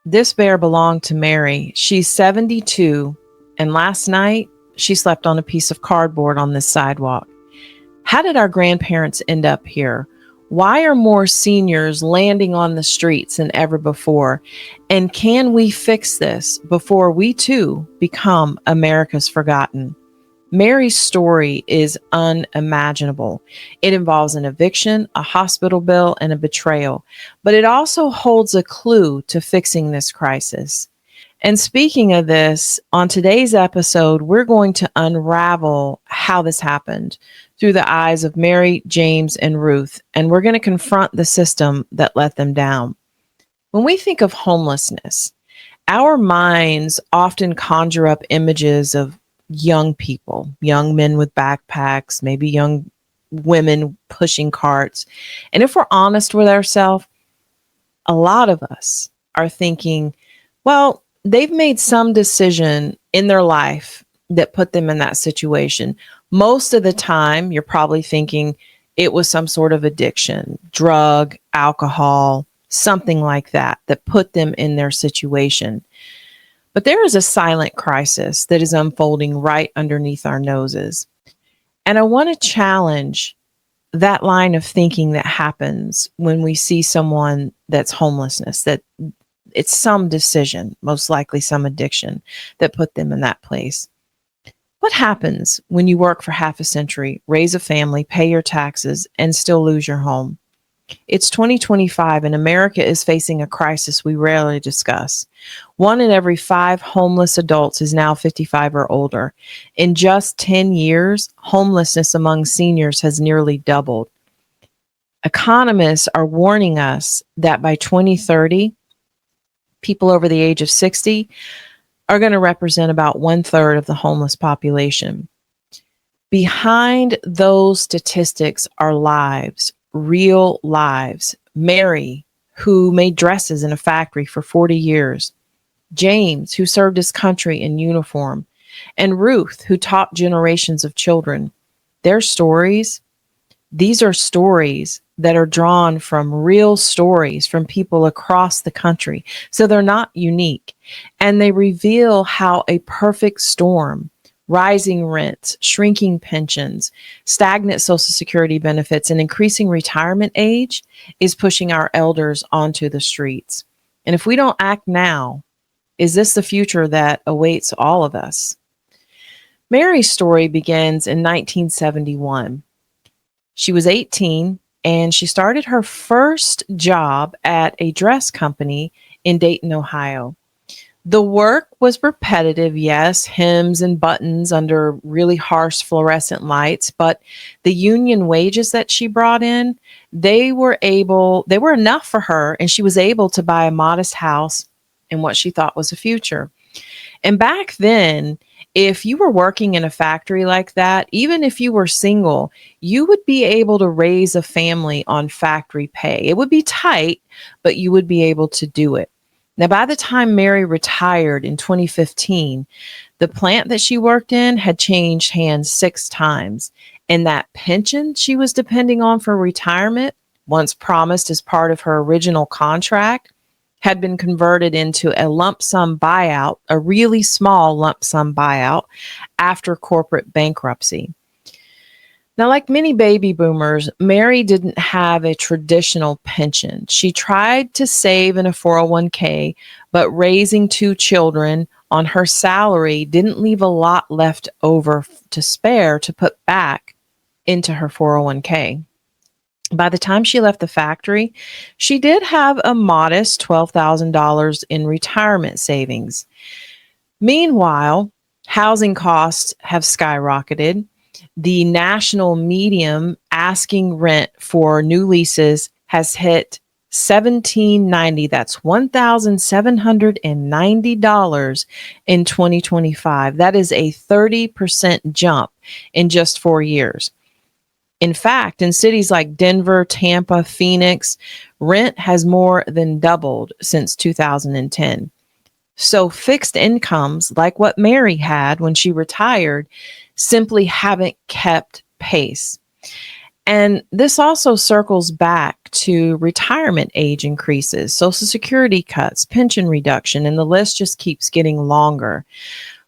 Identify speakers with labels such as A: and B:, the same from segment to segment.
A: This bear belonged to Mary. She's 72, and last night she slept on a piece of cardboard on this sidewalk. How did our grandparents end up here? Why are more seniors landing on the streets than ever before? And can we fix this before we too become America's forgotten? Mary's story is unimaginable. It involves an eviction, a hospital bill, and a betrayal, but it also holds a clue to fixing this crisis. And speaking of this, on today's episode, we're going to unravel how this happened through the eyes of Mary, James, and Ruth, and we're going to confront the system that let them down. When we think of homelessness, our minds often conjure up images of young people, young men with backpacks, maybe young women pushing carts. And if we're honest with ourselves, a lot of us are thinking, well, they've made some decision in their life that put them in that situation. Most of the time, you're probably thinking it was some sort of addiction, drug, alcohol, something like that, that put them in their situation. But there is a silent crisis that is unfolding right underneath our noses. And I want to challenge that line of thinking that happens when we see someone that's homelessness, that it's some decision, most likely some addiction, that put them in that place. What happens when you work for half a century, raise a family, pay your taxes, and still lose your home? It's 2025 and America is facing a crisis we rarely discuss. 1 in every 5 homeless adults is now 55 or older. In just 10 years, homelessness among seniors has nearly doubled. Economists are warning us that by 2030, people over the age of 60 are going to represent about 1/3 of the homeless population. Behind those statistics are lives, real lives. Mary, who made dresses in a factory for 40 years. James, who served his country in uniform. And Ruth, who taught generations of children. Their stories, these are stories that are drawn from real stories from people across the country. So they're not unique. And they reveal how a perfect storm, rising rents, shrinking pensions, stagnant Social Security benefits, and increasing retirement age is pushing our elders onto the streets. And if we don't act now, is this the future that awaits all of us? Mary's story begins in 1971. She was 18 and she started her first job at a dress company in Dayton, Ohio. The work was repetitive, yes, hems and buttons under really harsh fluorescent lights, but the union wages that she brought in, they were enough for her, and she was able to buy a modest house and what she thought was a future. And back then, if you were working in a factory like that, even if you were single, you would be able to raise a family on factory pay. It would be tight, but you would be able to do it. Now, by the time Mary retired in 2015, the plant that she worked in had changed hands 6 times. And that pension she was depending on for retirement, once promised as part of her original contract, had been converted into a lump sum buyout, a really small lump sum buyout after corporate bankruptcy. Now, like many baby boomers, Mary didn't have a traditional pension. She tried to save in a 401k, but raising 2 children on her salary didn't leave a lot left over to spare to put back into her 401k. By the time she left the factory, she did have a modest $12,000 in retirement savings. Meanwhile, housing costs have skyrocketed. The national median asking rent for new leases has hit $1,790. That's $1,790 in 2025. That is a 30% jump in just 4 years. In fact, in cities like Denver, Tampa, Phoenix, rent has more than doubled since 2010. So fixed incomes, like what Mary had when she retired, simply haven't kept pace. And this also circles back to retirement age increases, Social Security cuts, pension reduction, and the list just keeps getting longer.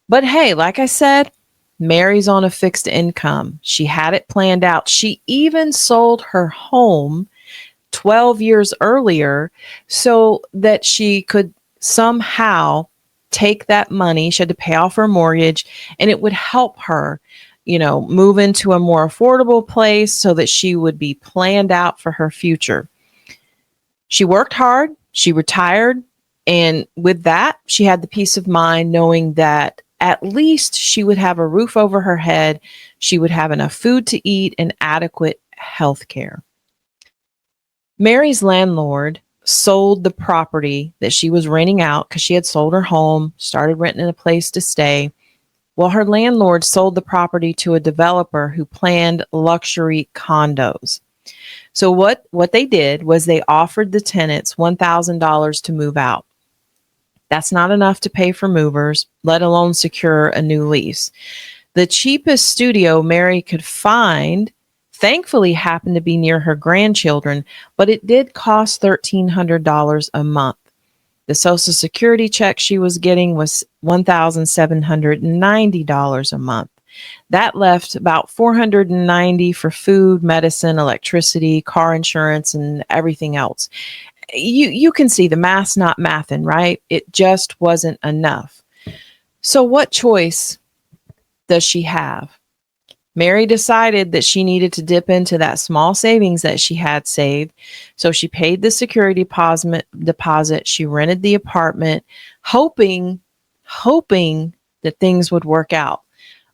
A: But hey, like I said, Mary's on a fixed income. She had it planned out. She even sold her home 12 years earlier so that she could somehow take that money. She had to pay off her mortgage and it would help her, move into a more affordable place so that she would be planned out for her future. She worked hard, she retired, and with that, she had the peace of mind knowing that at least she would have a roof over her head, she would have enough food to eat, and adequate health care. Mary's landlord sold the property that she was renting out because she had sold her home, started renting a place to stay. Well, her landlord sold the property to a developer who planned luxury condos. So what they did was they offered the tenants $1,000 to move out. That's not enough to pay for movers, let alone secure a new lease. The cheapest studio Mary could find thankfully happened to be near her grandchildren, but it did cost $1,300 a month. The Social Security check she was getting was $1,790 a month. That left about $490 for food, medicine, electricity, car insurance, and everything else. You can see the math's not mathin', right? It just wasn't enough. So what choice does she have? Mary decided that she needed to dip into that small savings that she had saved. So she paid the security deposit. She rented the apartment, hoping that things would work out.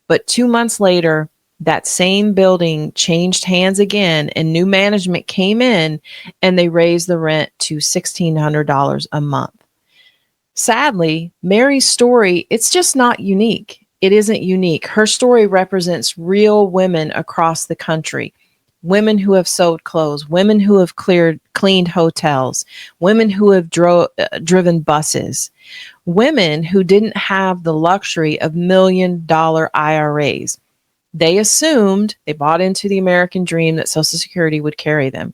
A: But 2 months later, that same building changed hands again and new management came in and they raised the rent to $1,600 a month. Sadly, Mary's story, it's just not unique. It isn't unique. Her story represents real women across the country. Women who have sewed clothes, women who have cleaned hotels, women who have driven buses, women who didn't have the luxury of $1,000,000 IRAs. They bought into the American dream that Social Security would carry them.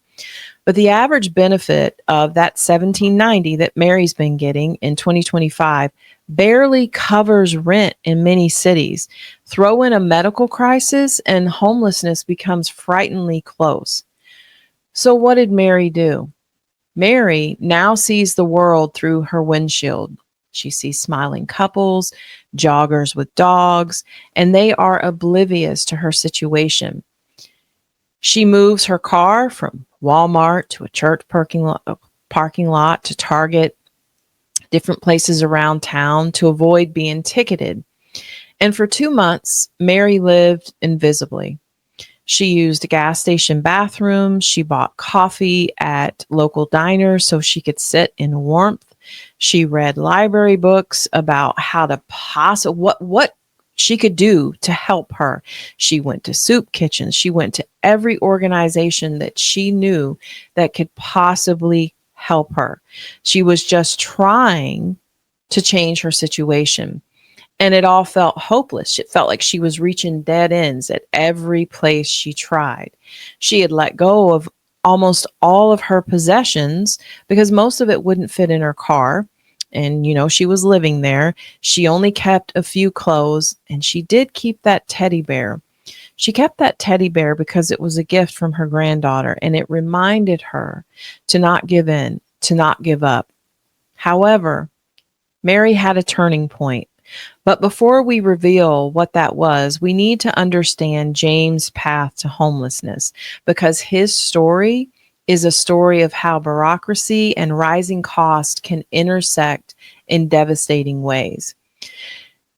A: But the average benefit of that $1,790 that Mary's been getting in 2025 barely covers rent in many cities. Throw in a medical crisis and homelessness becomes frighteningly close. So what did Mary do? Mary now sees the world through her windshield. She sees smiling couples, joggers with dogs, and they are oblivious to her situation. She moves her car from Walmart to a church parking lot to Target, different places around town to avoid being ticketed. And for 2 months, Mary lived invisibly. She used gas station bathrooms. She bought coffee at local diners so she could sit in warmth. She read library books about how to what she could do to help her. She went to soup kitchens. She went to every organization that she knew that could possibly help her. She was just trying to change her situation. And it all felt hopeless. It felt like she was reaching dead ends at every place she tried. She had let go of almost all of her possessions because most of it wouldn't fit in her car. And, she was living there. She only kept a few clothes, and she did keep that teddy bear. She kept that teddy bear because it was a gift from her granddaughter, and it reminded her to not give in, to not give up. However, Mary had a turning point. But before we reveal what that was, we need to understand James' path to homelessness because his story is a story of how bureaucracy and rising cost can intersect in devastating ways.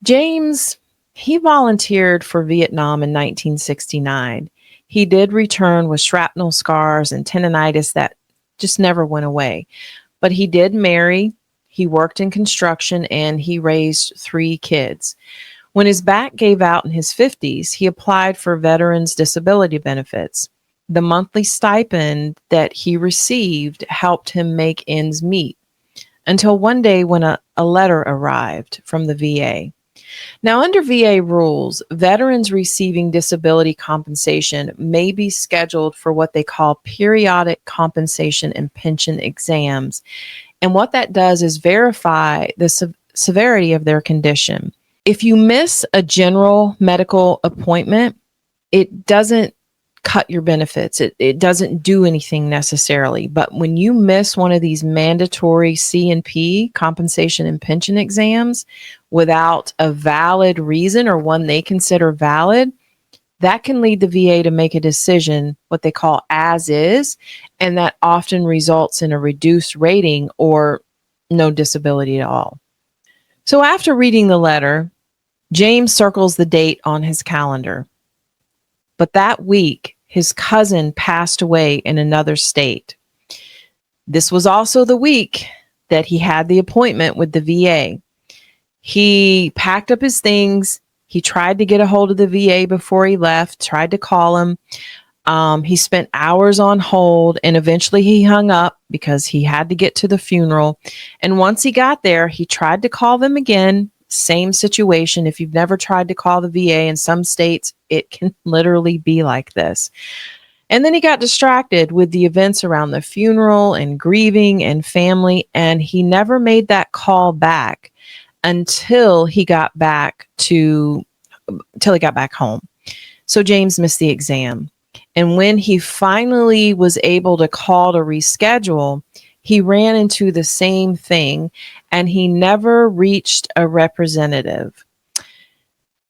A: James, he volunteered for Vietnam in 1969. He did return with shrapnel scars and tendonitis that just never went away. But he did marry, he worked in construction, and he raised 3 kids. When his back gave out in his 50s, he applied for veterans' disability benefits. The monthly stipend that he received helped him make ends meet until one day when a letter arrived from the VA. Now, under VA rules, veterans receiving disability compensation may be scheduled for what they call periodic compensation and pension exams. And what that does is verify the severity of their condition. If you miss a general medical appointment, it doesn't cut your benefits. It doesn't do anything necessarily. But when you miss one of these mandatory C&P, compensation and pension exams, without a valid reason or one they consider valid, that can lead the VA to make a decision, what they call as is, and that often results in a reduced rating or no disability at all. So after reading the letter, James circles the date on his calendar. But that week, his cousin passed away in another state. This was also the week that he had the appointment with the VA. He packed up his things. He tried to get a hold of the VA before he left, tried to call him. He spent hours on hold, and eventually he hung up because he had to get to the funeral. And once he got there, he tried to call them again. Same situation. If you've never tried to call the VA in some states, it can literally be like this. And then he got distracted with the events around the funeral and grieving and family, and he never made that call back until he got back home. So James missed the exam. And when he finally was able to call to reschedule, he ran into the same thing, and he never reached a representative.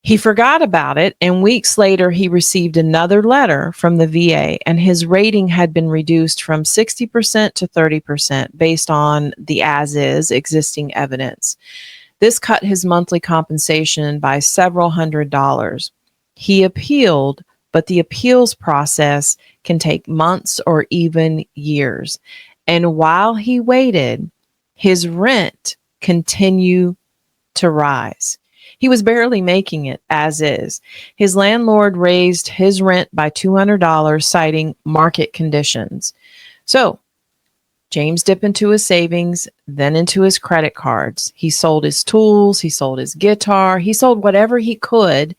A: He forgot about it, and weeks later, he received another letter from the VA, and his rating had been reduced from 60% to 30% based on the as-is existing evidence. This cut his monthly compensation by several $100s. He appealed, but the appeals process can take months or even years. And while he waited, his rent continued to rise. He was barely making it as is. His landlord raised his rent by $200, citing market conditions. So James dipped into his savings, then into his credit cards. He sold his tools, he sold his guitar, he sold whatever he could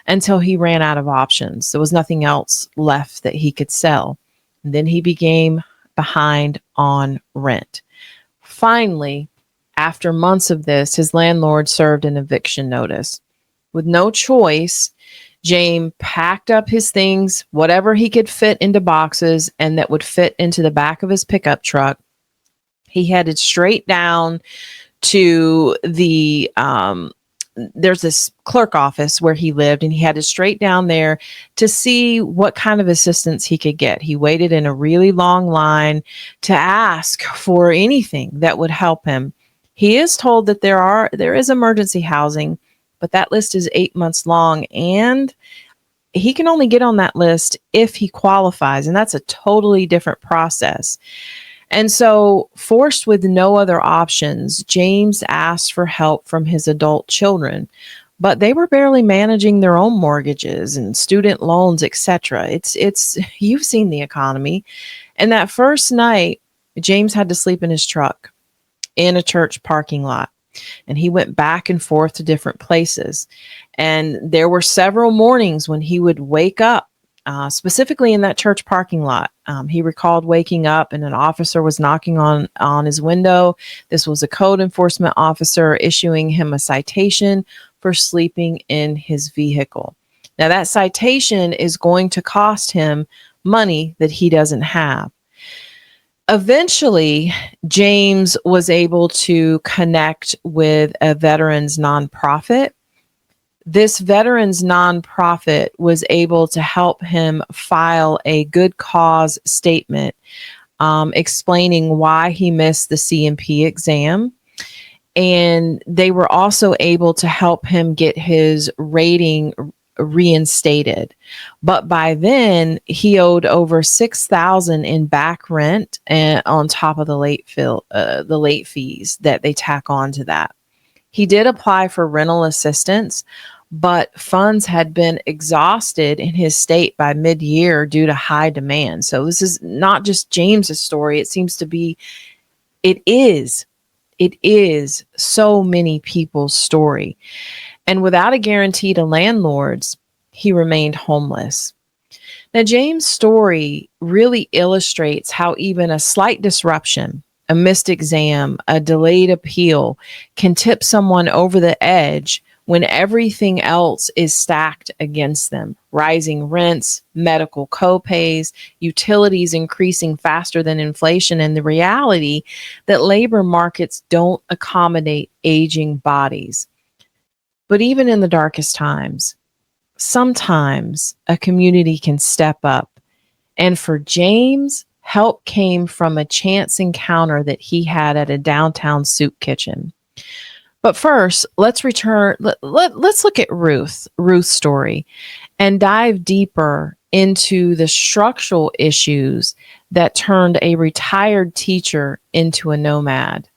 A: until he ran out of options. There was nothing else left that he could sell. And then he became behind on rent. Finally, after months of this, his landlord served an eviction notice. With no choice, James packed up his things, whatever he could fit into boxes and that would fit into the back of his pickup truck. He headed straight down to there's this clerk office where he lived, and he headed straight down there to see what kind of assistance he could get. He waited in a really long line to ask for anything that would help him. He is told that there is emergency housing, but that list is 8 months long, and he can only get on that list if he qualifies, and that's a totally different process. And so, forced with no other options, James asked for help from his adult children, but they were barely managing their own mortgages and student loans, etc. It's you've seen the economy. And that first night, James had to sleep in his truck in a church parking lot. And he went back and forth to different places. And there were several mornings when he would wake up, specifically in that church parking lot. He recalled waking up and an officer was knocking on his window. This was a code enforcement officer issuing him a citation for sleeping in his vehicle. Now, that citation is going to cost him money that he doesn't have. Eventually, James was able to connect with a veterans nonprofit. This veterans nonprofit was able to help him file a good cause statement explaining why he missed the C&P exam. And they were also able to help him get his rating reinstated. But by then, he owed over $6,000 in back rent and on top of the late fees that they tack on to that. He did apply for rental assistance, but funds had been exhausted in his state by mid-year due to high demand. So this is not just James's story. It seems to be, it is so many people's story. And without a guarantee to landlords, he remained homeless. Now, James' story really illustrates how even a slight disruption, a missed exam, a delayed appeal can tip someone over the edge when everything else is stacked against them. Rising rents, medical copays, utilities increasing faster than inflation, and the reality that labor markets don't accommodate aging bodies. But even in the darkest times, sometimes a community can step up. And for James, help came from a chance encounter that he had at a downtown soup kitchen. But first, let's look at Ruth's story, and dive deeper into the structural issues that turned a retired teacher into a nomad.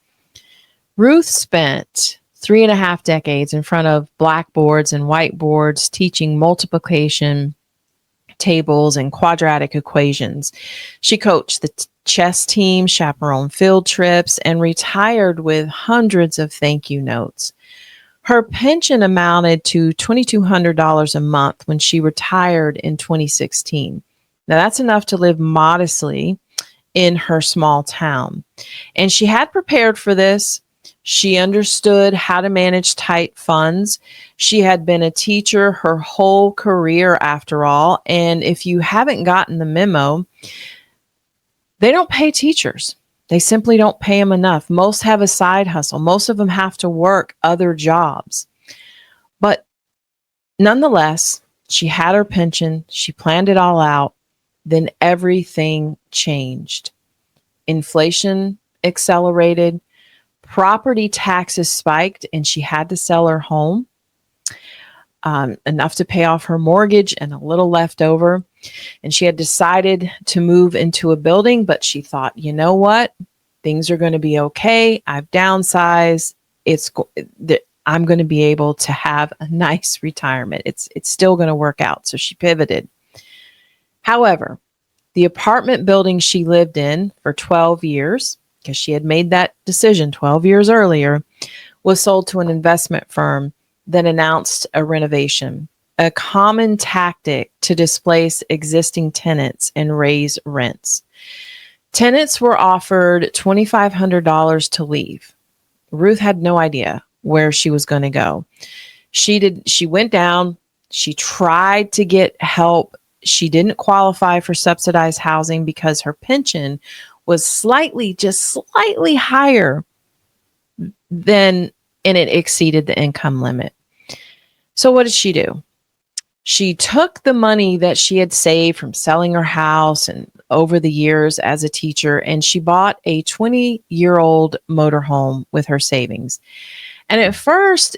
A: Ruth spent 3.5 decades in front of blackboards and whiteboards teaching multiplication tables and quadratic equations. She coached the chess team, chaperoned field trips, and retired with hundreds of thank you notes. Her pension amounted to $2,200 a month when she retired in 2016. Now, that's enough to live modestly in her small town. And she had prepared for this. She understood how to manage tight funds. She had been a teacher her whole career, after all. And if you haven't gotten the memo, they don't pay teachers. They simply don't pay them enough. Most have a side hustle. Most of them have to work other jobs. But nonetheless, she had her pension. She planned it all out. Then everything changed. Inflation accelerated. Property taxes spiked, and she had to sell her home, enough to pay off her mortgage and a little left over. And she had decided to move into a building, but she thought, you know what? Things are going to be okay. I've downsized. I'm going to be able to have a nice retirement. It's still going to work out. So she pivoted. However, the apartment building she lived in for 12 years, because she had made that decision 12 years earlier, was sold to an investment firm that announced a renovation, a common tactic to displace existing tenants and raise rents. Tenants were offered $2,500 to leave. Ruth had no idea where she was going to go. She went down. She tried to get help. She didn't qualify for subsidized housing because her pension was just slightly higher than, and it exceeded the income limit. So what did she do? She took the money that she had saved from selling her house and over the years as a teacher, and she bought a 20-year-old motorhome with her savings. And at first,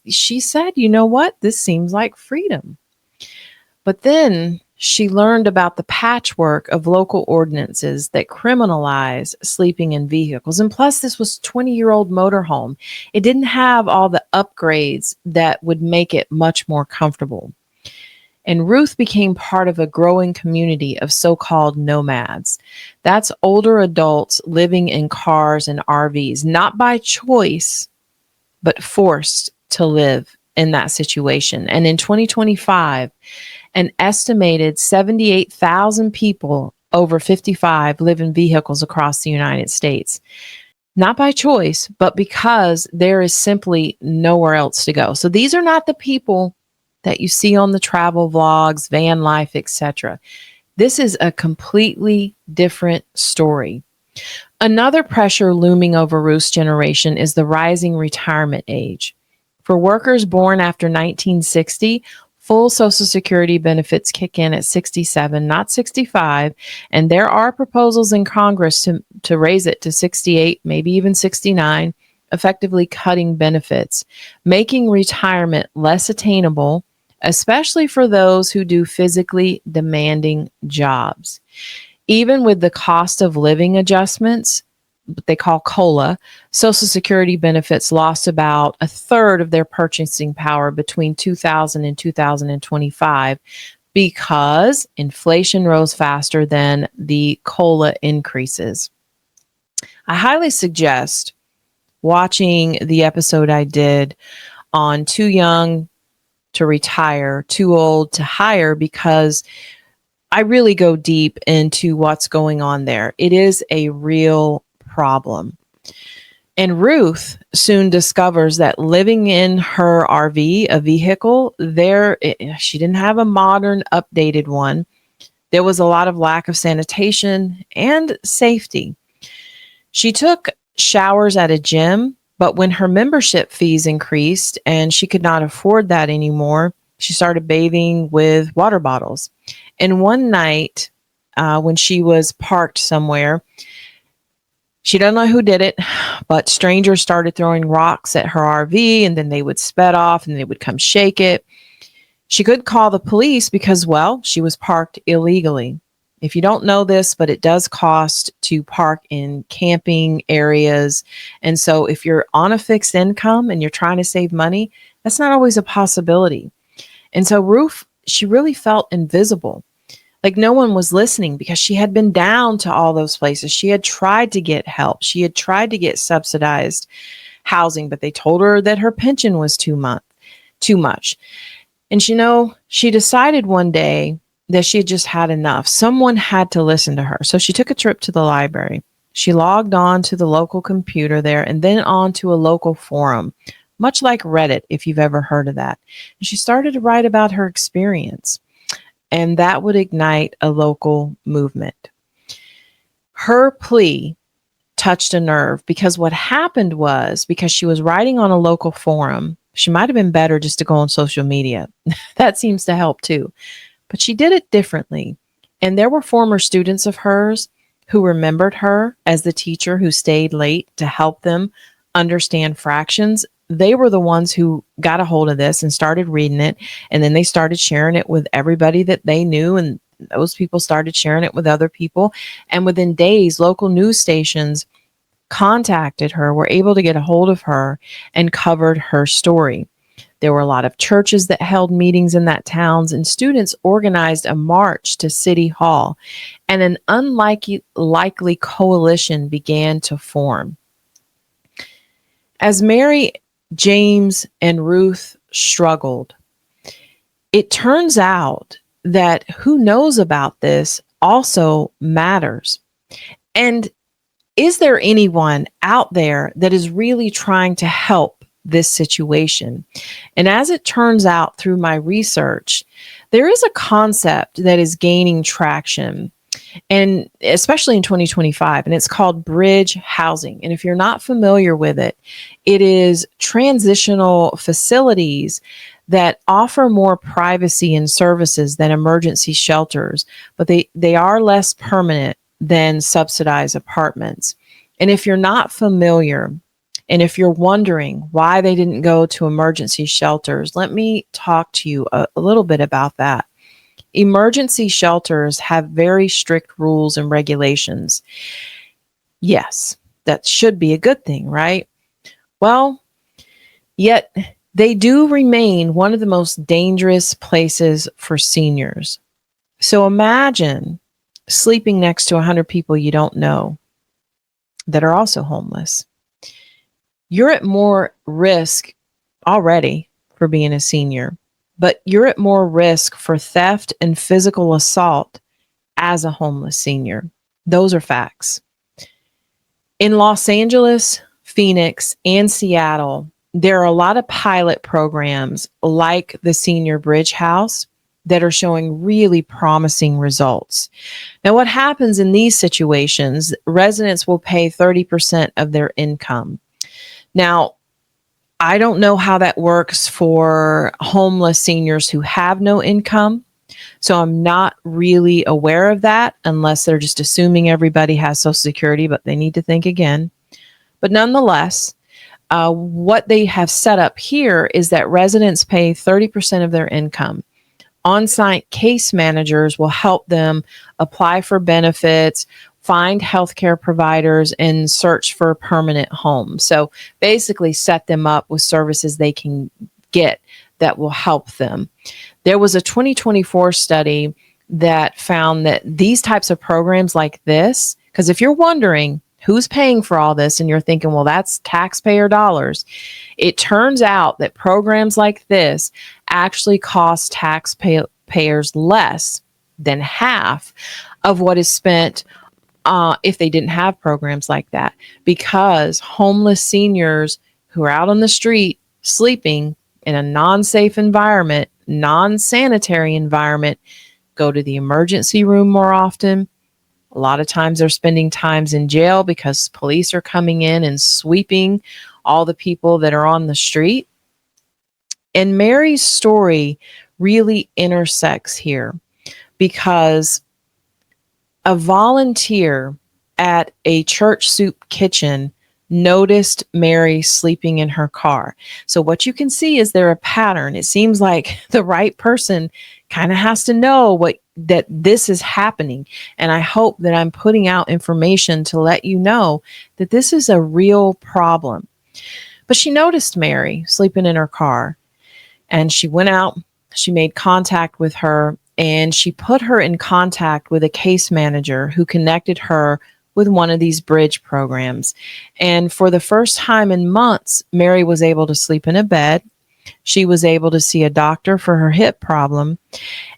A: she said, you know what? This seems like freedom. But then she learned about the patchwork of local ordinances that criminalize sleeping in vehicles. And plus, this was a 20-year-old motorhome. It didn't have all the upgrades that would make it much more comfortable. And Ruth became part of a growing community of so-called nomads. That's older adults living in cars and RVs, not by choice, but forced to live in that situation. And in 2025, an estimated 78,000 people over 55 live in vehicles across the United States. Not by choice, but because there is simply nowhere else to go. So these are not the people that you see on the travel vlogs, van life, etc. This is a completely different story. Another pressure looming over Ruth's generation is the rising retirement age. For workers born after 1960, full Social Security benefits kick in at 67, not 65, and there are proposals in Congress to raise it to 68, maybe even 69, effectively cutting benefits, making retirement less attainable, especially for those who do physically demanding jobs. Even with the cost of living adjustments, what they call COLA, Social Security benefits lost about a third of their purchasing power between 2000 and 2025 because inflation rose faster than the COLA increases. I highly suggest watching the episode I did on too young to retire, too old to hire, because I really go deep into what's going on there. It is a real problem. And Ruth soon discovers that living in her RV, a vehicle, she didn't have a modern, updated one. There was a lot of lack of sanitation and safety. She took showers at a gym, but when her membership fees increased and she could not afford that anymore, she started bathing with water bottles. And one night, when she was parked somewhere, she doesn't know who did it, but strangers started throwing rocks at her RV, and then they would sped off and they would come shake it. She couldn't call the police because, well, she was parked illegally. If you don't know this, but it does cost to park in camping areas. And so if you're on a fixed income and you're trying to save money, that's not always a possibility. And so Ruth, she really felt invisible. Like no one was listening because she had been down to all those places. She had tried to get help. She had tried to get subsidized housing, but they told her that her pension was too much. And she decided one day that she had just had enough. Someone had to listen to her. So she took a trip to the library. She logged on to the local computer there and then on to a local forum, much like Reddit, if you've ever heard of that. And she started to write about her experience. And that would ignite a local movement. Her plea touched a nerve because what happened was, because she was writing on a local forum, she might have been better just to go on social media. That seems to help too. But she did it differently. And there were former students of hers who remembered her as the teacher who stayed late to help them understand fractions. They were the ones who got a hold of this and started reading it. And then they started sharing it with everybody that they knew. And those people started sharing it with other people. And within days, local news stations contacted her, were able to get a hold of her and covered her story. There were a lot of churches that held meetings in that town, and students organized a march to City Hall. And an unlikely coalition began to form. As Mary, James, and Ruth struggled, it turns out that who knows about this also matters. And is there anyone out there that is really trying to help this situation? And as it turns out through my research, there is a concept that is gaining traction, and especially in 2025, and it's called bridge housing. And if you're not familiar with it, it is transitional facilities that offer more privacy and services than emergency shelters, but they are less permanent than subsidized apartments. And if you're not familiar, and if you're wondering why they didn't go to emergency shelters, let me talk to you a little bit about that. Emergency shelters have very strict rules and regulations. Yes, that should be a good thing, right? Well, yet they do remain one of the most dangerous places for seniors. So imagine sleeping next to 100 people you don't know that are also homeless. You're at more risk already for being a senior, but you're at more risk for theft and physical assault as a homeless senior. Those are facts. In Los Angeles, Phoenix, and Seattle, there are a lot of pilot programs like the Senior Bridge House that are showing really promising results. Now, what happens in these situations, residents will pay 30% of their income. Now, I don't know how that works for homeless seniors who have no income. So I'm not really aware of that unless they're just assuming everybody has Social Security, but they need to think again. But nonetheless, what they have set up here is that residents pay 30% of their income. On-site case managers will help them apply for benefits, find healthcare providers, and search for a permanent home. So basically set them up with services they can get that will help them. There was a 2024 study that found that these types of programs like this, because if you're wondering, Who's paying for all this? And you're thinking, well, that's taxpayer dollars. It turns out that programs like this actually cost taxpayers less than half of what is spent if they didn't have programs like that, because homeless seniors who are out on the street sleeping in a non-safe environment, non-sanitary environment, go to the emergency room more often. A lot of times they're spending times in jail because police are coming in and sweeping all the people that are on the street. And Mary's story really intersects here because a volunteer at a church soup kitchen noticed Mary sleeping in her car. So what you can see is there a pattern. It seems like the right person kind of has to know that this is happening. And I hope that I'm putting out information to let you know that this is a real problem. But she noticed Mary sleeping in her car, and she went out, she made contact with her, and she put her in contact with a case manager who connected her with one of these bridge programs. And for the first time in months, Mary was able to sleep in a bed. She was able to see a doctor for her hip problem.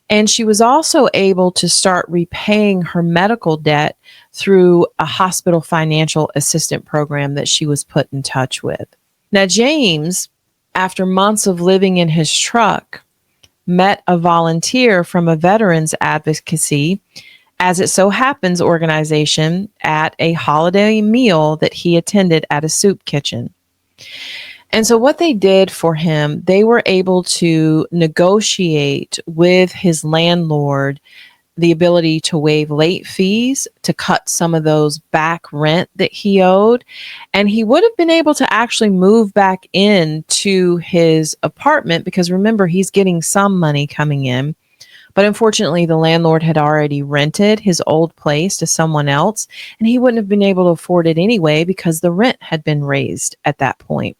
A: And she was also able to start repaying her medical debt through a hospital financial assistant program that she was put in touch with. Now, James, after months of living in his truck, met a volunteer from a veterans advocacy, as it so happens, organization at a holiday meal that he attended at a soup kitchen. And so what they did for him, they were able to negotiate with his landlord the ability to waive late fees, to cut some of those back rent that he owed. And he would have been able to actually move back into his apartment because remember, he's getting some money coming in. But unfortunately, the landlord had already rented his old place to someone else, and he wouldn't have been able to afford it anyway because the rent had been raised at that point.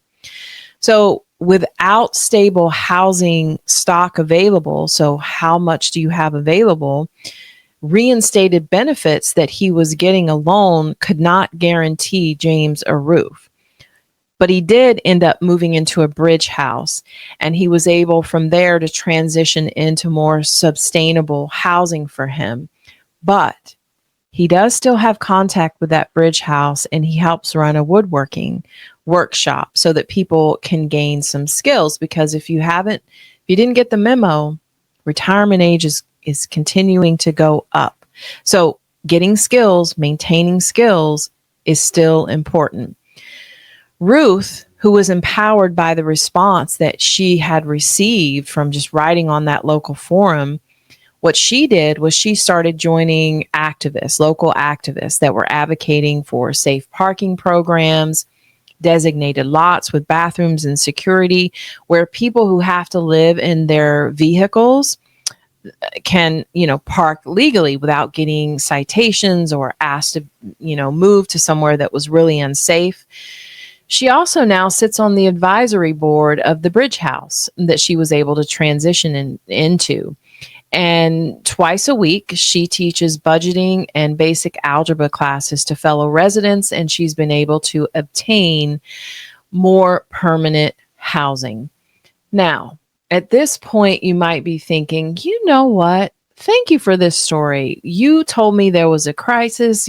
A: So without stable housing stock available, so how much do you have available? Reinstated benefits that he was getting alone could not guarantee James a roof. But he did end up moving into a bridge house, and he was able from there to transition into more sustainable housing for him. But he does still have contact with that bridge house, and he helps run a woodworking workshop so that people can gain some skills. Because if you didn't get the memo, retirement age is continuing to go up. So getting skills, maintaining skills is still important. Ruth, who was empowered by the response that she had received from just writing on that local forum, what she did was she started joining local activists that were advocating for safe parking programs, designated lots with bathrooms and security, where people who have to live in their vehicles can, park legally without getting citations or asked to, move to somewhere that was really unsafe. She also now sits on the advisory board of the Bridge House that she was able to transition into. And twice a week, she teaches budgeting and basic algebra classes to fellow residents, and she's been able to obtain more permanent housing. Now, at this point, you might be thinking, you know what? Thank you for this story. You told me there was a crisis,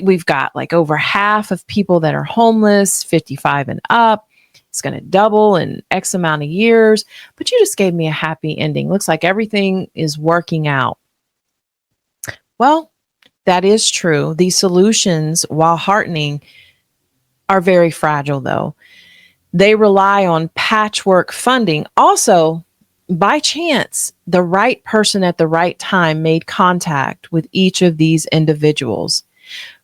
A: we've got like over half of people that are homeless, 55 and up. It's going to double in X amount of years, but you just gave me a happy ending. Looks like everything is working out. Well, that is true. These solutions, while heartening, are very fragile though. They rely on patchwork funding. Also, by chance, the right person at the right time made contact with each of these individuals.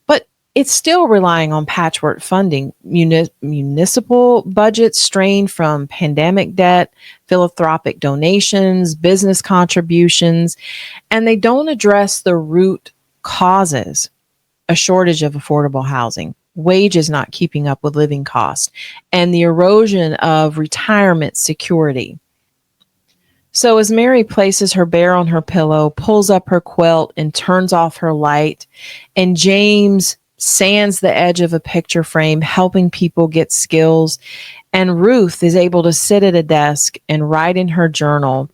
A: But it's still relying on patchwork funding. Municipal budgets strain from pandemic debt, philanthropic donations, business contributions, and they don't address the root causes: a shortage of affordable housing, wages not keeping up with living costs, and the erosion of retirement security. So as Mary places her bear on her pillow, pulls up her quilt, and turns off her light, and James sands the edge of a picture frame, helping people get skills. And Ruth is able to sit at a desk and write in her journal.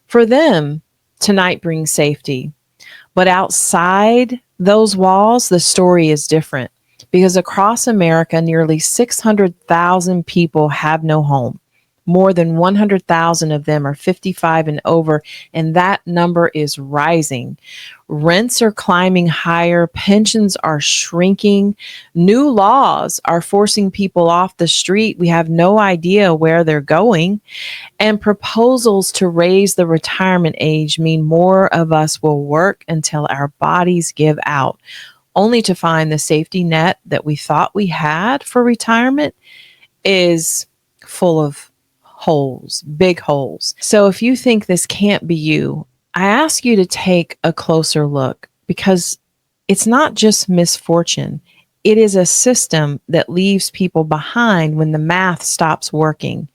A: For them, tonight brings safety. But outside those walls, the story is different because across America, nearly 600,000 people have no home. More than 100,000 of them are 55 and over, and that number is rising. Rents are climbing higher, pensions are shrinking, new laws are forcing people off the street. We have no idea where they're going. And proposals to raise the retirement age mean more of us will work until our bodies give out, only to find the safety net that we thought we had for retirement is full of holes, big holes. So if you think this can't be you, I ask you to take a closer look because it's not just misfortune. It is a system that leaves people behind when the math stops working.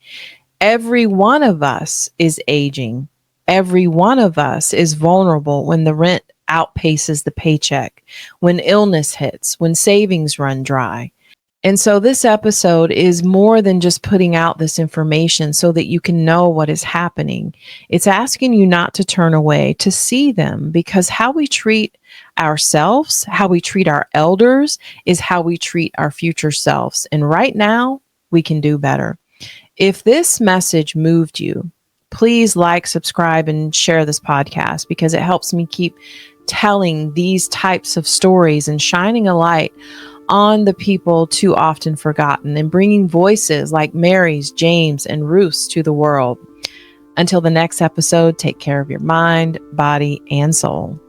A: Every one of us is aging. Every one of us is vulnerable when the rent outpaces the paycheck, when illness hits, when savings run dry. And so this episode is more than just putting out this information so that you can know what is happening. It's asking you not to turn away, to see them, because how we treat ourselves, how we treat our elders is how we treat our future selves. And right now, we can do better. If this message moved you, please like, subscribe, and share this podcast because it helps me keep telling these types of stories and shining a light on the people too often forgotten and bringing voices like Mary's, James, and Ruth's to the world. Until the next episode, take care of your mind, body, and soul.